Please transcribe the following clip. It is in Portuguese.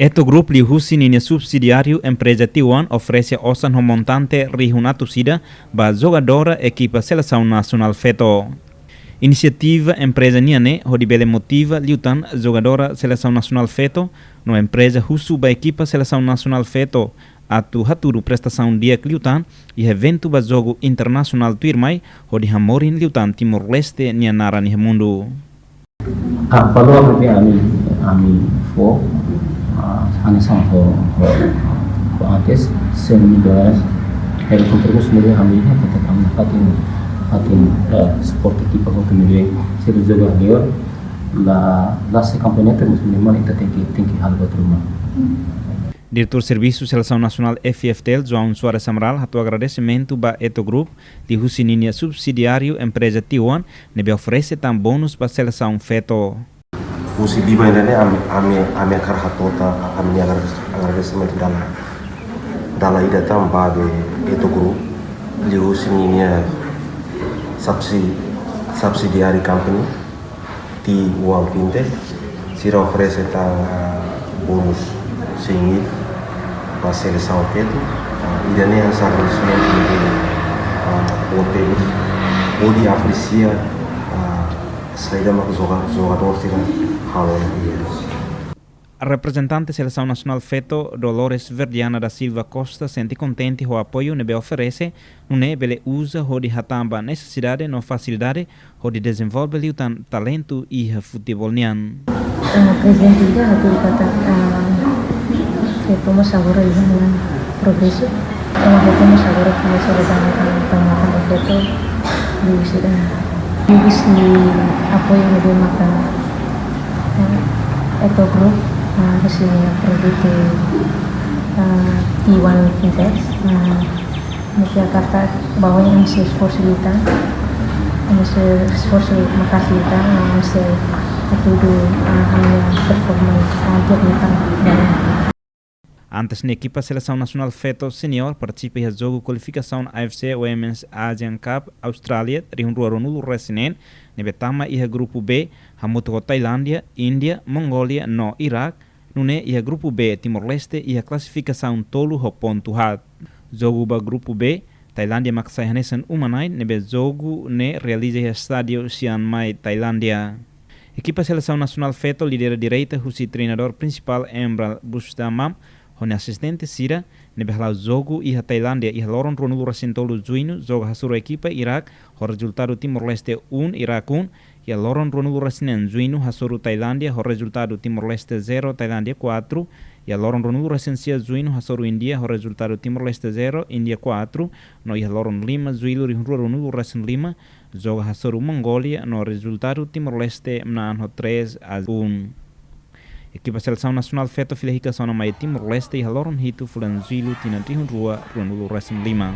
Este grupo lihusi nini subsidiário empresa T1 oferece osan no montante rihuna torcida ba jogadora equipa seleção nacional feto. Iniciativa empresa niane hodibele motiva liutan jogadora seleção nacional feto no empresa husu ba equipa seleção nacional feto atu haturu prestação dia liutan e evento ba jogo internacional tuirmai hodi hamorin liutan Timor Leste nianara ni mundo. Falou a propria ami for Hanesan ho antes $100,000 era contribuição dari kami kita kami fatin support equipa com kami se jogador la se campeonato minimal kita tem que algo terima. Diretor Serviço Seleção Nacional FFTL, João Soares Amaral, rato agradecimento ba eto grupo de Husininha subsidiário empresa T1 nebe oferece tam bônus para seleção feto. Musibah ini ame akar hatota ame agradecimento dala ida tamba de eto grupo de Husininha subsidiary company T1 Fintech sira oferece tam bônus singit para seleção feto ida nem essa agradecimento de hotéis pode apreciar saída mais jogador A representante da Seleção Nacional Feto, Dolores Verdiana da Silva Costa, sente contente com o apoio que oferece, onde ele usa o de hatamba necessidade e facilidade de desenvolver o talento e o futebol nian. Presidente ida hatu kata feto mas agora dengan progreso, feto mas agora kami sedang tamakan feto di sini apoio que makan eto grup kesini produk T1 Fintech Jakarta bahwa yang se esforço kita makasih kita se tudo a minha performance técnica. Antes na equipa Seleção Nacional Feto Senior participa em jogo qualificação AFC Women's Asian Cup Austrália, rihunrua ronulu resinen, nebetama iha grupo B, hamutu Tailândia, Índia, Mongólia, no Iraque, nune iha grupo B, Timor Leste, iha classificação tolu ho ponto hat. Jogo ba grupo B, Tailândia maksai hanesan umanai, nebe jogo ne realiza iha estádio Chiang Mai, Tailândia. Equipa Seleção Nacional Feto lidera direita, husi treinador principal Emral Bustamam, onde assistente Sira, nebehla jogo e a Tailândia e a Loron Ronulu Racintolo Juino, jogo hasuro equipa Iraque, o resultado Timor Leste 1, Iraque 1, e a Loron Ronulu Racinen Juino, hasuro Tailândia, o resultado Timor Leste 0, Tailândia 4, e a Loron Ronulu Racencia Juino, hasuro Índia, o resultado Timor Leste 0, Índia 4, no e a Loron Lima, Juilo, Ronulu Racin Lima, jogo hasuro Mongólia, no resultado Timor Leste, Mnanho 3 a 1. Equipa Seleção Nacional Feto Filihika Sona Mai Timor Leste e Haloron Hitu Fulan Zilu Tina Tihun Rua Ronulu Racing Lima.